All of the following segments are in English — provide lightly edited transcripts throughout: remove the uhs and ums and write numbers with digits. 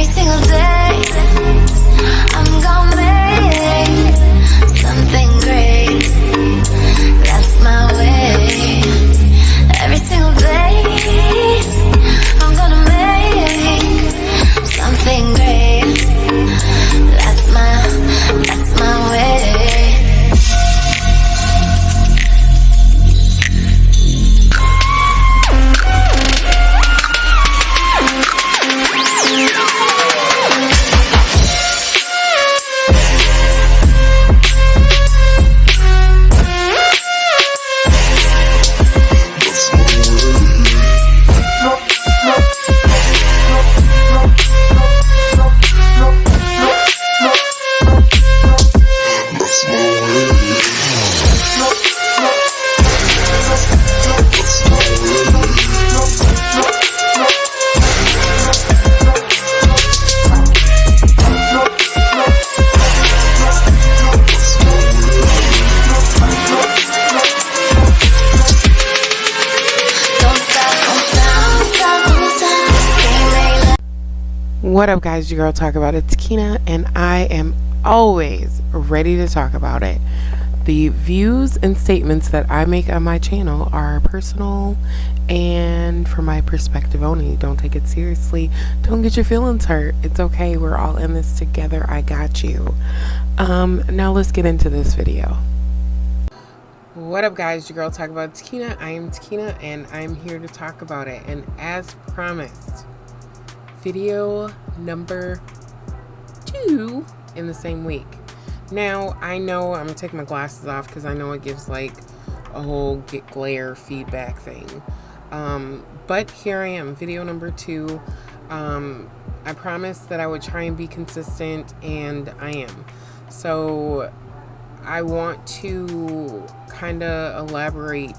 Every single day I'm gonna make something great. That's my way. Every single day I'm gonna make something great. That's my way. What up, guys? Your girl Talkaboutitakinah, and I am always ready to talk about it. The views and statements that I make on my channel are personal and from my perspective only. Don't take it seriously. Don't get your feelings hurt. It's okay. We're all in this together. I got you. Now let's get into this video. What up, guys? Your girl Talkaboutitakinah. I am Takinah, and I'm here to talk about it. And as promised, video number 2 in the same week. Now, I know I'm gonna take my glasses off because I know it gives like a whole get glare feedback thing. But here I am, video number 2. I promised that I would try and be consistent, and I am. So I want to kind of elaborate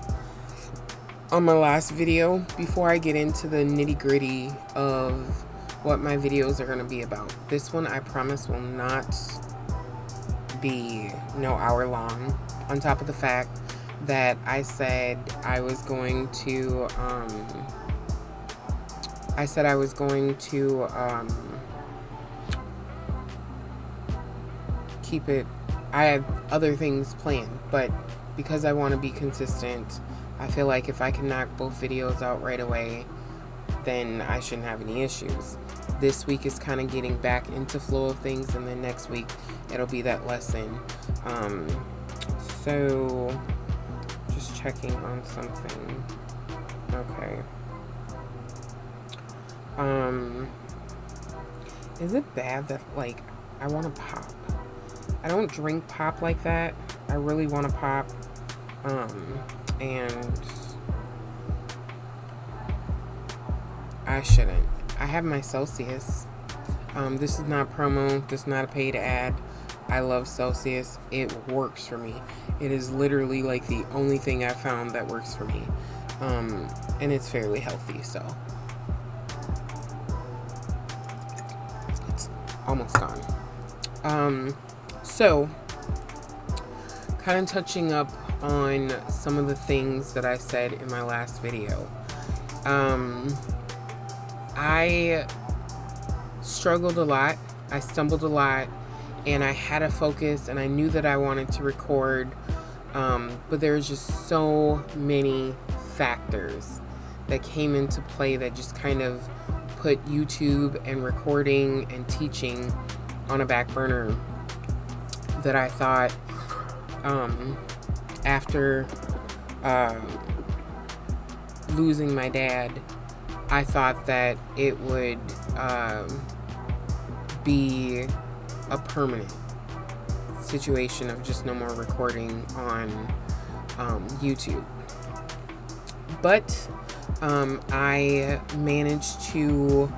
on my last video before I get into the nitty-gritty of what my videos are going to be about. This one, I promise, will not be no hour long, on top of the fact that I said I was going to keep it. I have other things planned, but because I want to be consistent, I feel like if I can knock both videos out right away, then I shouldn't have any issues. This week is kind of getting back into flow of things, and then next week it'll be that lesson. So just checking on something. Okay. Is it bad that, like, I want to pop? I don't drink pop like that. I really want to pop. And I shouldn't. I have my Celsius. This is not promo. This is not a paid ad. I love Celsius. It works for me. It is literally like the only thing I've found that works for me. And it's fairly healthy, so. It's almost gone. So, kind of touching up on some of the things that I said in my last video. I struggled a lot, I stumbled a lot, and I had to focus, and I knew that I wanted to record, but there was just so many factors that came into play that just kind of put YouTube and recording and teaching on a back burner, that I thought after losing my dad, I thought that it would be a permanent situation of just no more recording on YouTube. But I managed to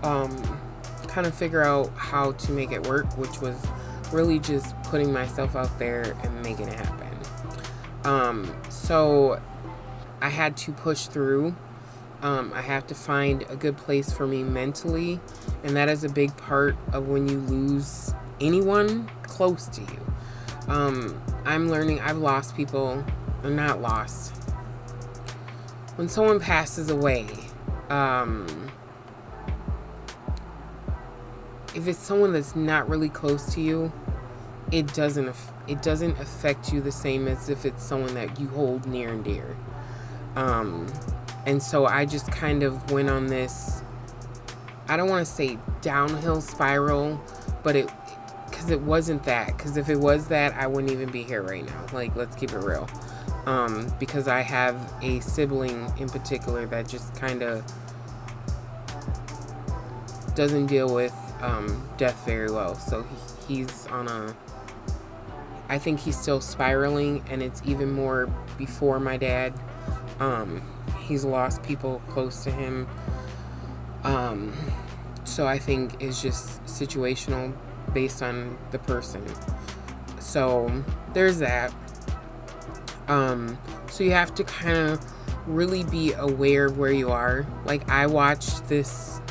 kind of figure out how to make it work, which was really just putting myself out there and making it happen. So I had to push through. I have to find a good place for me mentally, and that is a big part of when you lose anyone close to you. I'm learning. I've lost people, or not lost. When someone passes away, if it's someone that's not really close to you, it doesn't affect you the same as if it's someone that you hold near and dear. And so I just kind of went on this, I don't want to say downhill spiral, but because it wasn't that. Because if it was that, I wouldn't even be here right now. Like, let's keep it real. Because I have a sibling in particular that just kind of doesn't deal with death very well. So he's on I think he's still spiraling, and it's even more before my dad. He's lost people close to him. So I think it's just situational based on the person. So there's that. So you have to kind of really be aware of where you are. Like, I watched this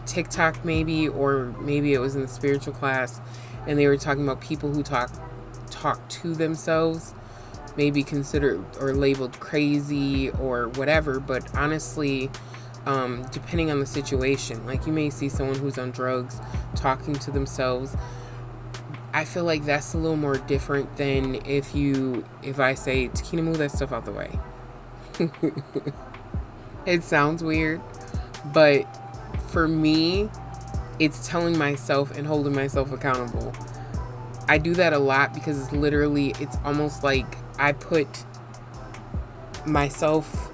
TikTok maybe, or maybe it was in the spiritual class, and they were talking about people who talk to themselves, maybe considered or labeled crazy or whatever. But honestly, depending on the situation, like, you may see someone who's on drugs talking to themselves. I feel like that's a little more different than if I say, Takina, move that stuff out the way. It sounds weird, but for me, it's telling myself and holding myself accountable. I do that a lot because it's almost like I put myself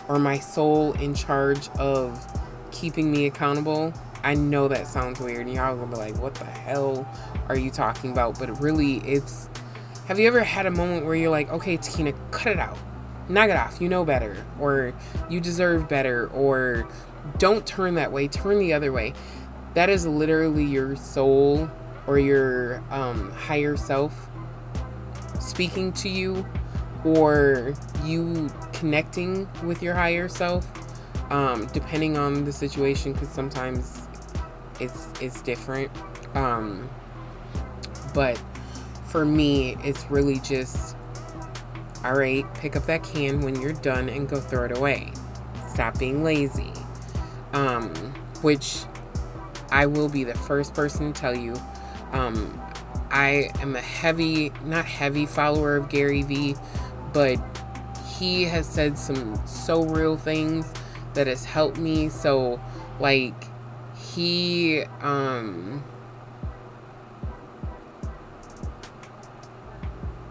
or my soul in charge of keeping me accountable. I know that sounds weird, and y'all are gonna be like, what the hell are you talking about? But really, have you ever had a moment where you're like, okay, Takina, cut it out, knock it off, you know better, or you deserve better, or don't turn that way, turn the other way. That is literally your soul or your higher self speaking to you, or you connecting with your higher self, depending on the situation, because sometimes it's different. But for me, it's really just, all right, pick up that can when you're done and go throw it away. Stop being lazy. Which I will be the first person to tell you, I am not heavy follower of Gary Vee, but he has said some so real things that has helped me. So, like, he,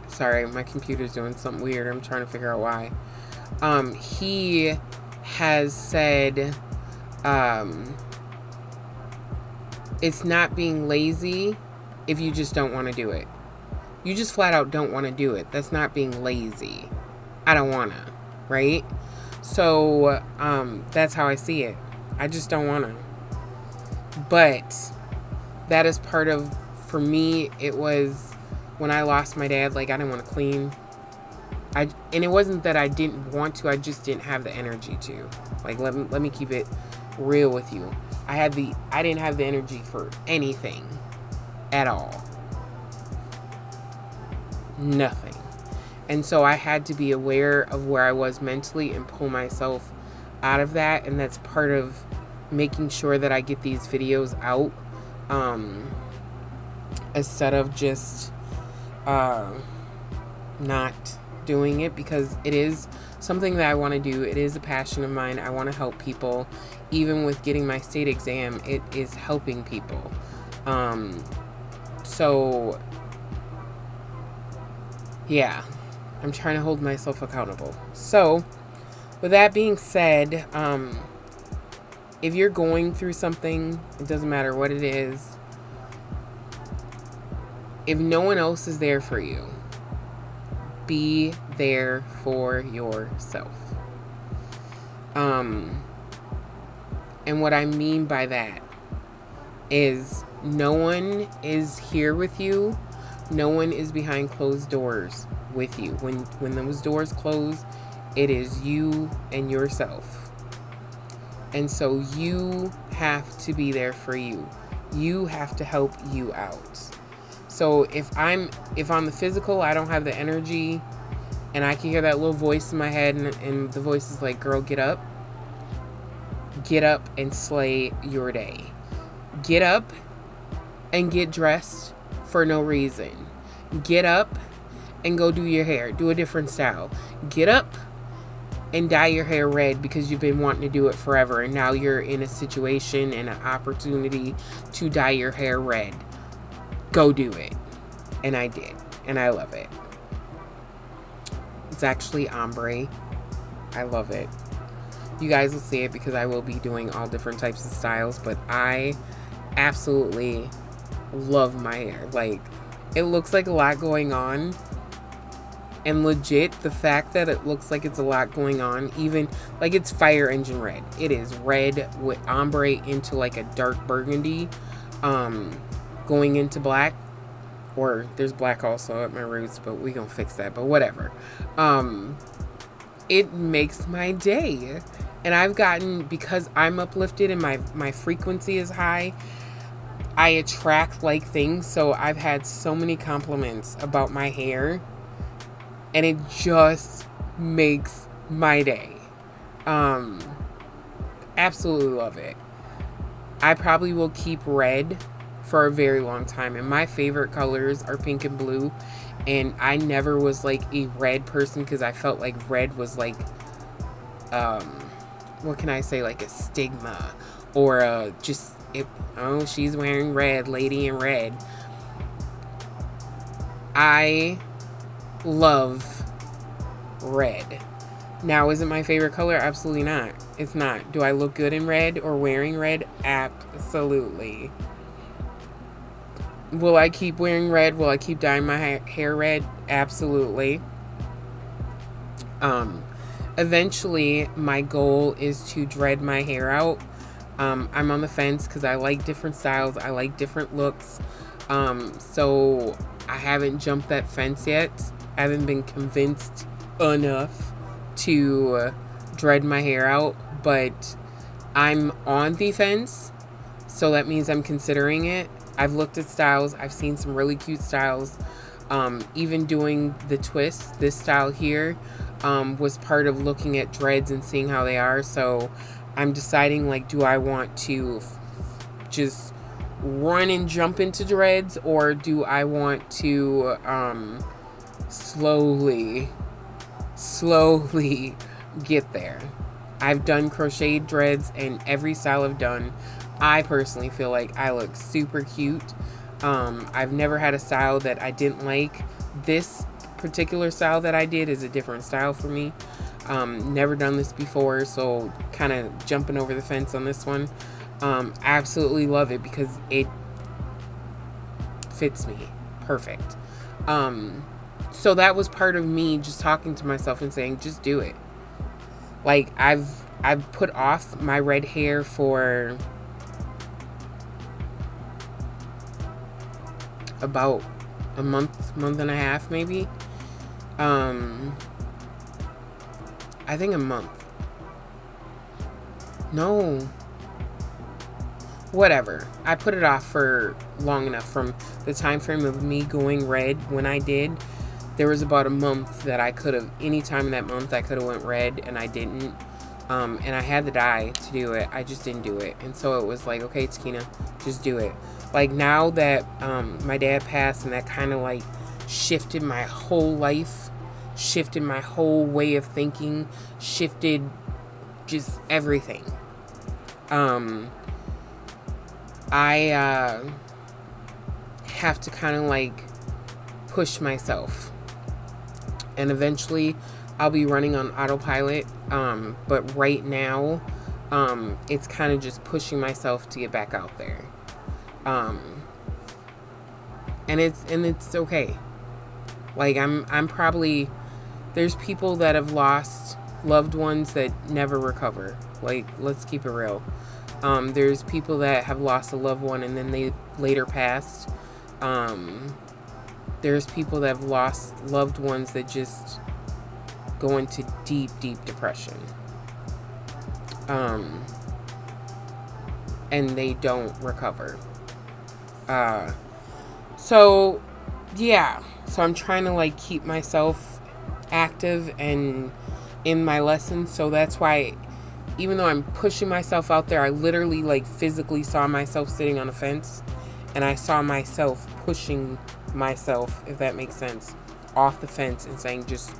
sorry, my computer's doing something weird. I'm trying to figure out why. He has said, it's not being lazy if you just don't want to do it. You just flat out don't want to do it. That's not being lazy. I don't want to, right? So, that's how I see it. I just don't want to. But that is part of, for me, it was when I lost my dad, like, I didn't want to clean. And it wasn't that I didn't want to, I just didn't have the energy to. Like, let me keep it real with you. I didn't have the energy for anything at all. Nothing. And so I had to be aware of where I was mentally and pull myself out of that. And that's part of making sure that I get these videos out, instead of just not doing it, because it is something that I want to do. It is a passion of mine. I want to help people. Even with getting my state exam, it is helping people. So yeah, I'm trying to hold myself accountable. So with that being said, if you're going through something, it doesn't matter what it is, if no one else is there for you, be there for yourself. And what I mean by that is no one is here with you. No one is behind closed doors with you. When those doors close, it is you and yourself. And so you have to be there for you. You have to help you out. So if on the physical, I don't have the energy, and I can hear that little voice in my head, and the voice is like, girl, get up and slay your day. Get up and get dressed for no reason. Get up and go do your hair. Do a different style. Get up and dye your hair red because you've been wanting to do it forever, and now you're in a situation and an opportunity to dye your hair red. Go do it. And I did, and I love it. It's actually ombre. I love it. You guys will see it because I will be doing all different types of styles, but I absolutely love my hair. Like, it looks like a lot going on. And legit, the fact that it looks like it's a lot going on, even like it's fire engine red. It is red with ombre into like a dark burgundy, going into black. Or there's black also at my roots, but we gonna fix that. But whatever. It makes my day. And I've gotten, because I'm uplifted and my frequency is high, I attract like things. So I've had so many compliments about my hair. And it just makes my day. Absolutely love it. I probably will keep red for a very long time. And my favorite colors are pink and blue. And I never was like a red person because I felt like red was like, what can I say? Like a stigma. Or oh, she's wearing red, lady in red. I love red. Now, is it my favorite color? Absolutely not. It's not. Do I look good in red or wearing red? Absolutely. Will I keep wearing red? Will I keep dyeing my hair red? Absolutely. Eventually, my goal is to dread my hair out. I'm on the fence because I like different styles. I like different looks. So I haven't jumped that fence yet. I haven't been convinced enough to dread my hair out, but I'm on the fence, so that means I'm considering it. I've looked at styles. I've seen some really cute styles. Even doing the twist, this style here, was part of looking at dreads and seeing how they are. So I'm deciding, like, do I want to just run and jump into dreads, or do I want to slowly get there? I've done crocheted dreads, and every style I've done, I personally feel like I look super cute. I've never had a style that I didn't like. This particular style that I did is a different style for me. Never done this before, so kind of jumping over the fence on this one. Absolutely love it because it fits me perfect. So that was part of me just talking to myself and saying, just do it. Like, I've put off my red hair for about a month and a half, maybe. I think a month. No. Whatever. I put it off for long enough. From the time frame of me going red when I did, there was about a month that I could have, any time in that month I could have went red, and I didn't. And I had the dye to do it. I just didn't do it. And so it was like, okay, Takina, just do it. Like, now that my dad passed, and that kind of like shifted my whole life, shifted my whole way of thinking, shifted just everything. I have to kind of like push myself, and eventually I'll be running on autopilot. But right now, it's kind of just pushing myself to get back out there. And it's okay. Like, I'm probably, there's people that have lost loved ones that never recover. Like, let's keep it real. There's people that have lost a loved one and then they later passed. There's people that have lost loved ones that just go into deep, deep depression. And they don't recover. So yeah. So I'm trying to like keep myself active and in my lessons. So that's why, even though I'm pushing myself out there, I literally like physically saw myself sitting on a fence And I saw myself pushing myself, if that makes sense, off the fence and saying, just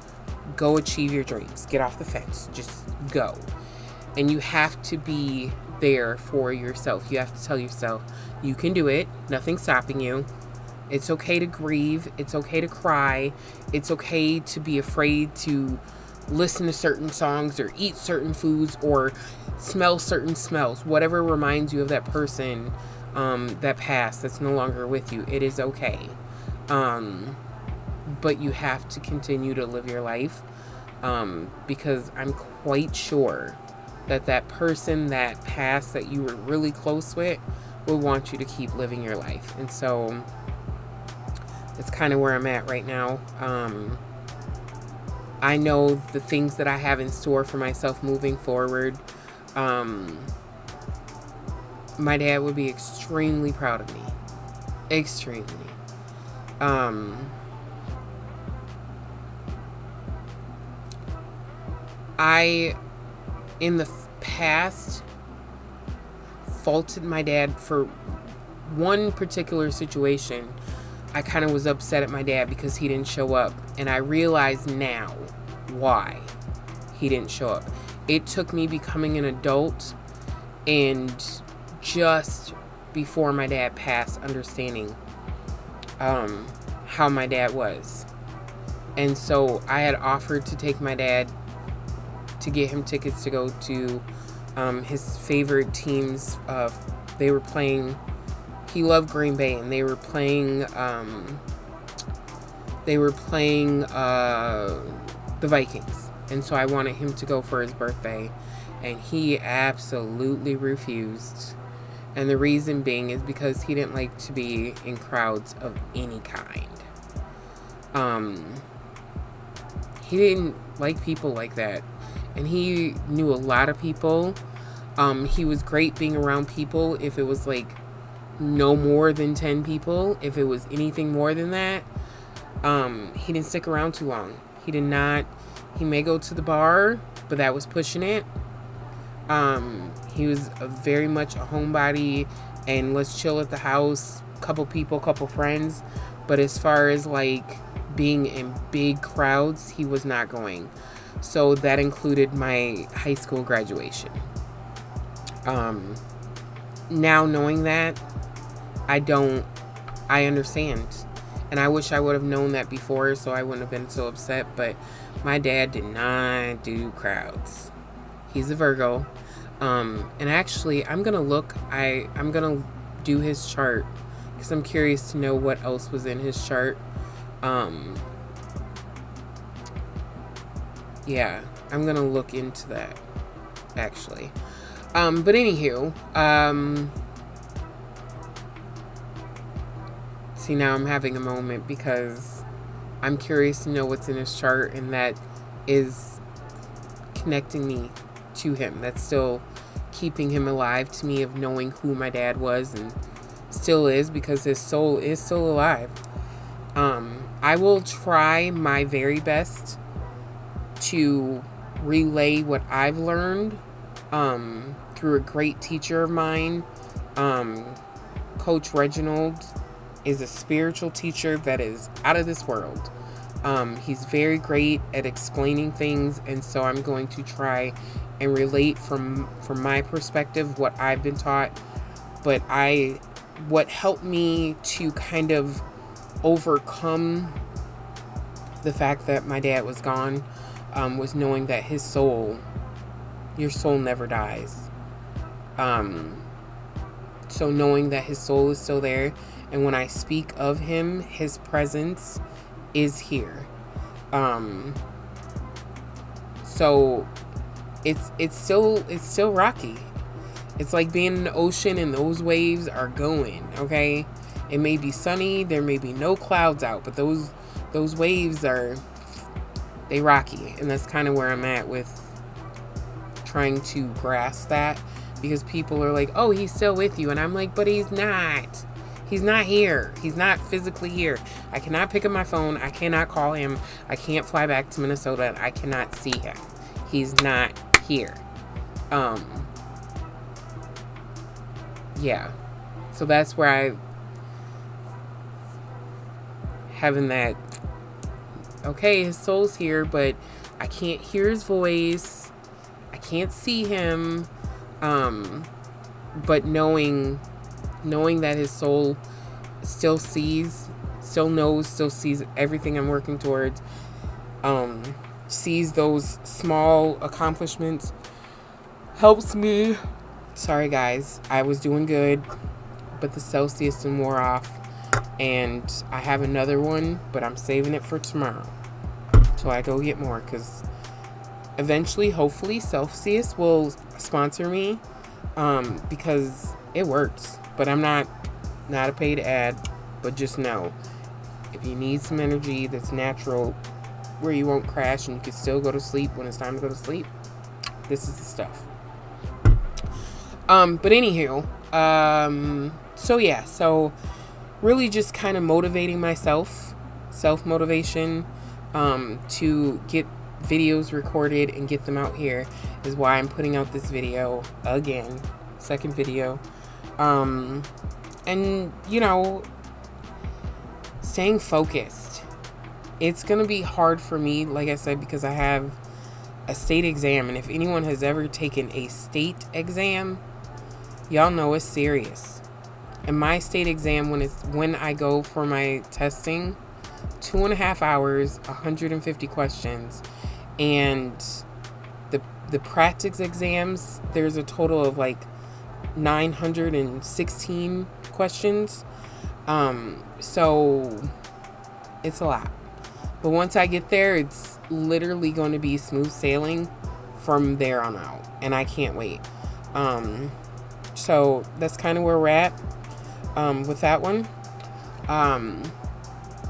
go achieve your dreams. Get off the fence. Just go. And you have to be there for yourself. You have to tell yourself, you can do it. Nothing's stopping you. It's okay to grieve. It's okay to cry. It's okay to be afraid to listen to certain songs or eat certain foods or smell certain smells. Whatever reminds you of that person that passed, that's no longer with you. It is okay. But you have to continue to live your life, because I'm quite sure that that person that passed that you were really close with will want you to keep living your life. And so it's kind of where I'm at right now. I know the things that I have in store for myself moving forward. My dad would be extremely proud of me. Extremely. I, in the past, faulted my dad for one particular situation. I kind of was upset at my dad because he didn't show up. And I realize now why he didn't show up. It took me becoming an adult and just before my dad passed, understanding how my dad was. And so I had offered to take my dad to get him tickets to go to his favorite teams. They were playing, he loved Green Bay, and they were playing the Vikings. And so I wanted him to go for his birthday, and he absolutely refused. And the reason being is because he didn't like to be in crowds of any kind. He didn't like people like that. And he knew a lot of people. He was great being around people if it was like no more than 10 people. If it was anything more than that, he didn't stick around too long. He did not. He may go to the bar, but that was pushing it. He was very much a homebody and let's chill at the house, couple people, couple friends. But as far as like being in big crowds, he was not going. So that included my high school graduation. Now knowing that, I understand. And I wish I would have known that before so I wouldn't have been so upset. But my dad did not do crowds. He's a Virgo. And actually, I'm going to look. I'm going to do his chart because I'm curious to know what else was in his chart. Yeah, I'm going to look into that, actually. But anywho, see, now I'm having a moment because I'm curious to know what's in his chart, and that is connecting me to him. That's still keeping him alive to me, of knowing who my dad was and still is, because his soul is still alive. I will try my very best to relay what I've learned through a great teacher of mine. Coach Reginald is a spiritual teacher that is out of this world. He's very great at explaining things, and so I'm going to try and relate from my perspective what I've been taught. But what helped me to kind of overcome the fact that my dad was gone was knowing that his soul, your soul never dies. So knowing that his soul is still there, and when I speak of him, his presence is here. So it's still rocky. It's like being in the ocean and those waves are going, okay? It may be sunny, there may be no clouds out, but those waves they rocky. And that's kind of where I'm at with trying to grasp that, because people are like, oh, he's still with you. And I'm like, but he's not. He's not here. He's not physically here. I cannot pick up my phone. I cannot call him. I can't fly back to Minnesota. I cannot see him. He's not here. Yeah. So that's where having that, okay, his soul's here, but I can't hear his voice, I can't see him, but knowing that his soul still sees, still knows, still sees everything I'm working towards, sees those small accomplishments, helps me. Sorry guys, I was doing good, but the Celsius wore off, and I have another one, but I'm saving it for tomorrow till I go get more, because eventually, hopefully, Celsius will sponsor me, because it works. But I'm not a paid ad, but just know, if you need some energy that's natural, where you won't crash and you can still go to sleep when it's time to go to sleep, this is the stuff. But anywho, so really just kind of motivating myself, self-motivation, to get videos recorded and get them out here is why I'm putting out this video again, second video. And you know, staying focused. It's going to be hard for me, like I said, because I have a state exam, and if anyone has ever taken a state exam, y'all know it's serious. And my state exam, when I go for my testing, 2.5 hours, 150 questions, and the practice exams, there's a total of like 916 questions. So it's a lot. But once I get there, it's literally going to be smooth sailing from there on out, and I can't wait. So that's kind of where we're at with that one.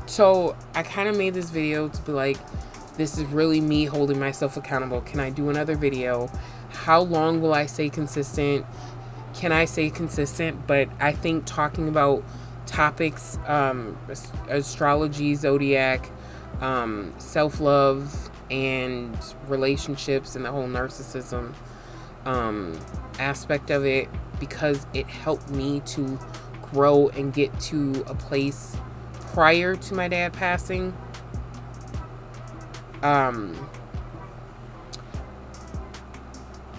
So I kind of made this video to be like, this is really me holding myself accountable. Can I do another video? How long will I stay consistent? Can I stay consistent? But I think talking about topics, astrology, zodiac, self-love, and relationships, and the whole narcissism aspect of it, because it helped me to grow and get to a place prior to my dad passing,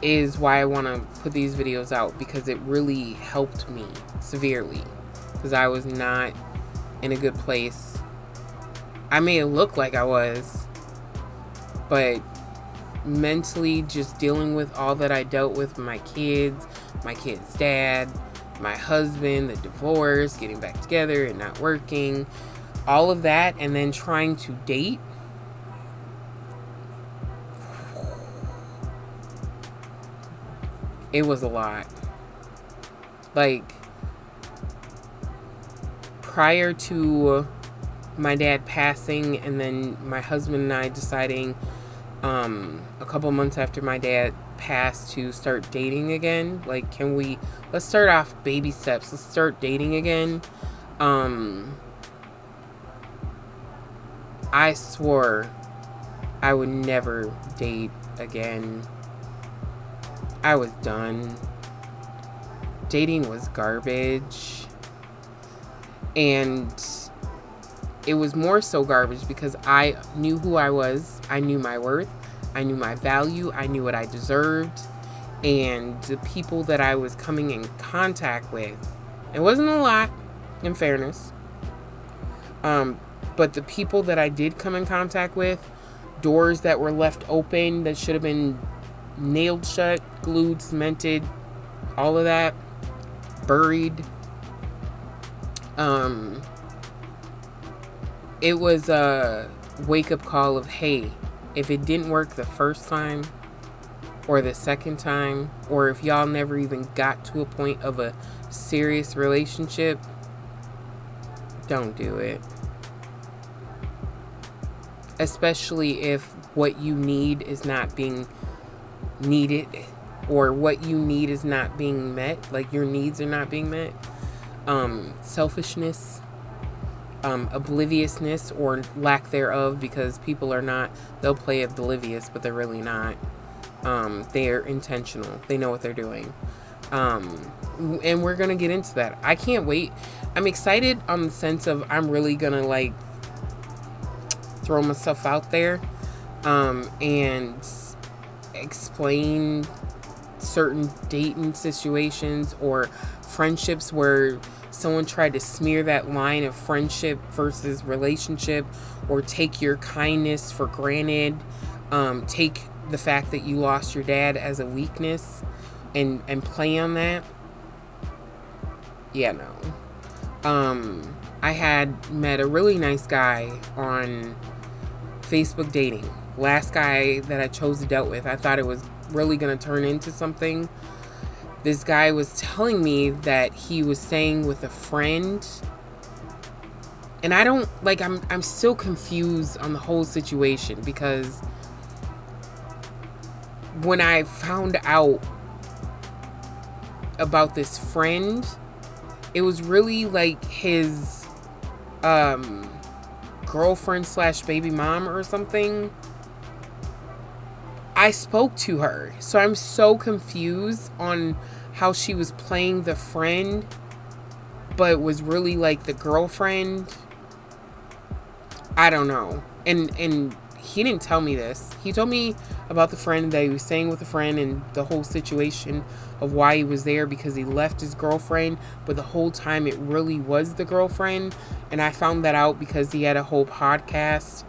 is why I want to put these videos out, because it really helped me severely, because I was not in a good place. I may look like I was, but mentally, just dealing with all that I dealt with my kids' dad, my husband, the divorce, getting back together and not working, all of that, and then trying to date. It was a lot. Like, prior to my dad passing, and then my husband and I deciding a couple months after my dad passed to start dating again. Like, let's start off baby steps. Let's start dating again. I swore I would never date again. I was done. Dating was garbage. And it was more so garbage because I knew who I was. I knew my worth. I knew my value. I knew what I deserved. And the people that I was coming in contact with, it wasn't a lot, in fairness. But the people that I did come in contact with, doors that were left open that should have been nailed shut, glued, cemented, all of that, buried. It was a wake-up call of, hey, if it didn't work the first time or the second time, or if y'all never even got to a point of a serious relationship, don't do it. Especially if what you need is not being needed, or what you need is not being met, like your needs are not being met. Selfishness, obliviousness, or lack thereof, because people are not, they'll play oblivious, but they're really not. They're intentional. They know what they're doing. And we're going to get into that. I can't wait. I'm excited on the sense of I'm really going to, like, throw myself out there and explain certain dating situations or friendships where someone tried to smear that line of friendship versus relationship, or take your kindness for granted, take the fact that you lost your dad as a weakness and play on that. Yeah, no. I had met a really nice guy on Facebook dating. Last guy that I chose to date with, I thought it was really going to turn into something. This guy was telling me that he was staying with a friend. And I don't, like, I'm still confused on the whole situation, because when I found out about this friend, it was really like his girlfriend / baby mom or something. I spoke to her, so I'm so confused on how she was playing the friend, but it was really like the girlfriend. I don't know. And he didn't tell me this. He told me about the friend, that he was staying with a friend, and the whole situation of why he was there, because he left his girlfriend, but the whole time it really was the girlfriend. And I found that out because he had a whole podcast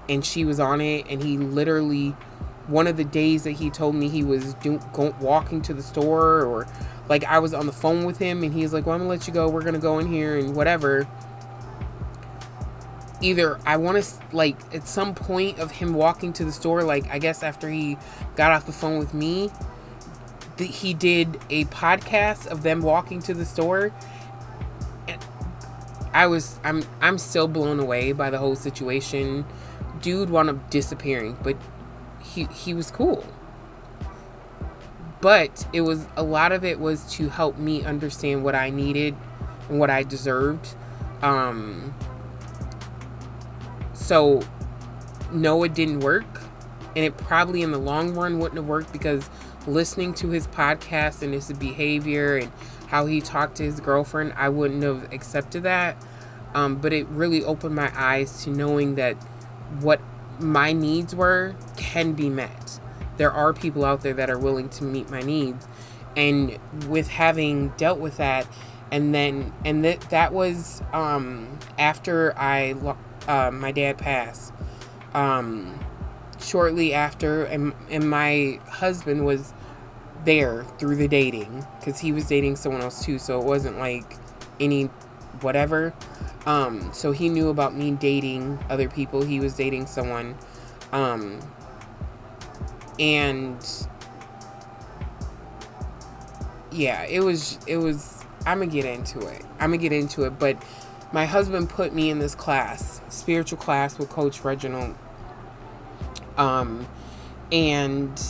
and she was on it, and he literally, one of the days that he told me he was walking to the store, or like I was on the phone with him and he was like, well, I'm gonna let you go, we're gonna go in here and whatever. Either I want to, like, at some point of him walking to the store, like I guess after he got off the phone with me, he did a podcast of them walking to the store. And I'm still blown away by the whole situation. Dude wound up disappearing, but he was cool. But it was, a lot of it was to help me understand what I needed and what I deserved. So no, it didn't work, and it probably in the long run wouldn't have worked, because listening to his podcast and his behavior and how he talked to his girlfriend, I wouldn't have accepted that. But it really opened my eyes to knowing that what my needs were can be met. There are people out there that are willing to meet my needs. And with having dealt with that, that was after my dad passed. Shortly after, and my husband was there through the dating, because he was dating someone else too, so it wasn't like any whatever. So he knew about me dating other people. He was dating someone, and yeah, it was I'm gonna get into it, but my husband put me in this class, spiritual class with Coach Reginald. And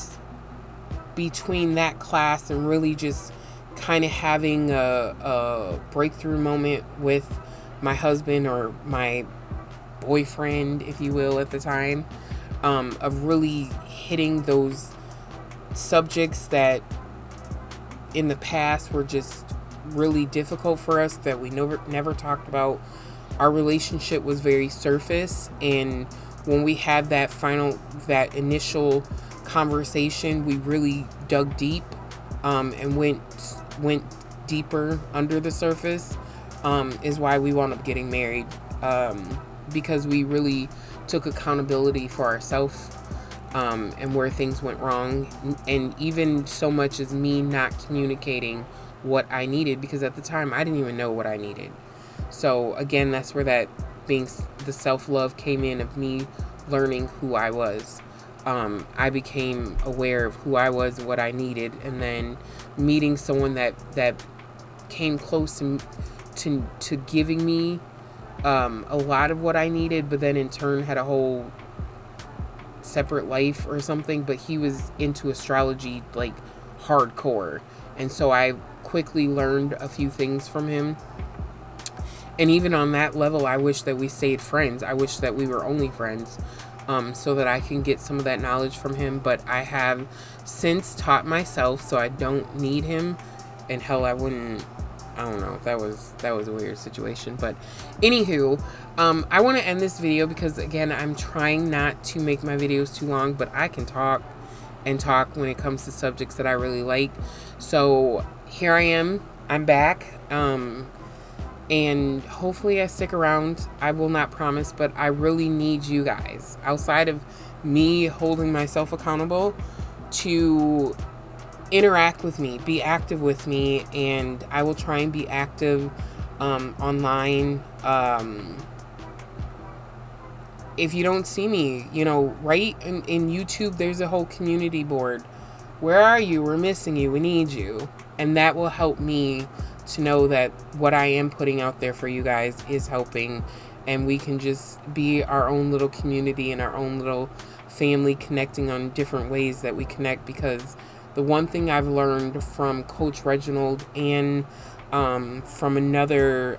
between that class and really just kind of having a breakthrough moment with my husband, or my boyfriend, if you will, at the time, of really hitting those subjects that in the past were just really difficult for us, that we never talked about. Our relationship was very surface, and when we had that initial conversation, we really dug deep, and went deeper under the surface, is why we wound up getting married, because we really took accountability for ourselves, and where things went wrong, and even so much as me not communicating what I needed, because at the time I didn't even know what I needed. So again, that's where that being the self-love came in, of me learning who I was. I became aware of who I was and what I needed, and then meeting someone that came close to giving me a lot of what I needed, but then in turn had a whole separate life or something. But he was into astrology like hardcore, and so I quickly learned a few things from him. And even on that level, I wish that we stayed friends. I wish that we were only friends, so that I can get some of that knowledge from him. But I have since taught myself, so I don't need him. And hell, I wouldn't I don't know. That was a weird situation. But anywho, I want to end this video because, again, I'm trying not to make my videos too long, but I can talk and talk when it comes to subjects that I really like. So here I am. I'm back. And hopefully I stick around. I will not promise, but I really need you guys, outside of me holding myself accountable, to interact with me, be active with me, and I will try and be active online. If you don't see me, right in YouTube, there's a whole community board. Where are you? We're missing you. We need you. And that will help me to know that what I am putting out there for you guys is helping, and we can just be our own little community and our own little family, connecting on different ways that we connect. Because the one thing I've learned from Coach Reginald and from another,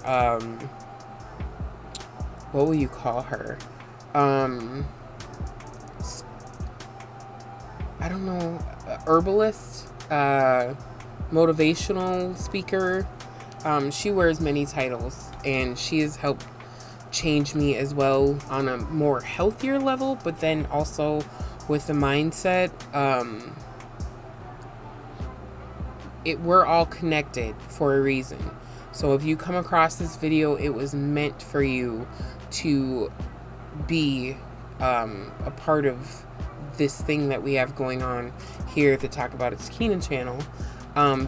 what will you call her? I don't know, herbalist, motivational speaker. She wears many titles, and she has helped change me as well on a more healthier level, but then also with the mindset. We're all connected for a reason. So if you come across this video, it was meant for you to be a part of this thing that we have going on here at the Talkaboutitakinah channel,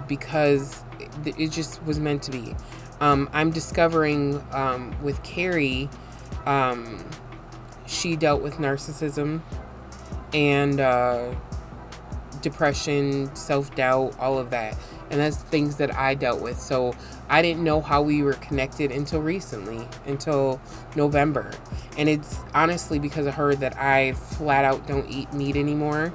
because it just was meant to be. I'm discovering with Carrie, she dealt with narcissism and depression, self-doubt, all of that. And that's things that I dealt with. So I didn't know how we were connected until recently, until November. And it's honestly because of her that I flat out don't eat meat anymore.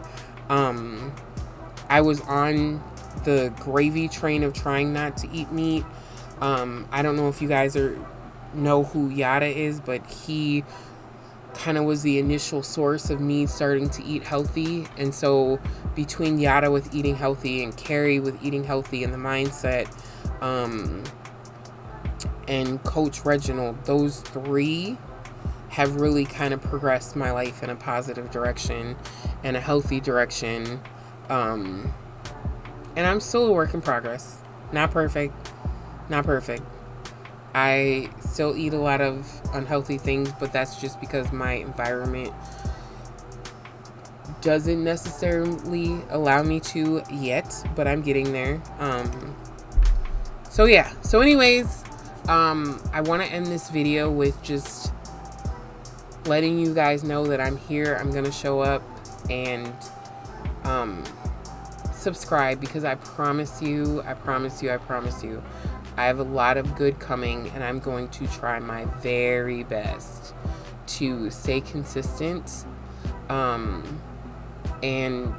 I was on the gravy train of trying not to eat meat. I don't know if you guys know who Yada is, but he kind of was the initial source of me starting to eat healthy. And so between Yada with eating healthy and Carrie with eating healthy and the mindset, and Coach Reginald, those three have really kind of progressed my life in a positive direction and a healthy direction. And I'm still a work in progress. Not perfect. I still eat a lot of unhealthy things, but that's just because my environment doesn't necessarily allow me to yet, but I'm getting there. So yeah. So anyways, I want to end this video with just letting you guys know that I'm here. I'm going to show up and subscribe, because I promise you, I have a lot of good coming, and I'm going to try my very best to stay consistent, and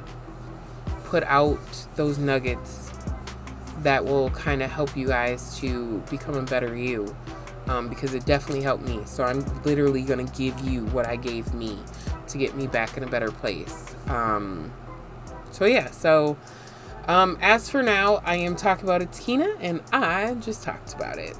put out those nuggets that will kind of help you guys to become a better you, because it definitely helped me. So I'm literally going to give you what I gave me to get me back in a better place. So yeah, so as for now, I am Talkaboutitakinah, and I just talked about it.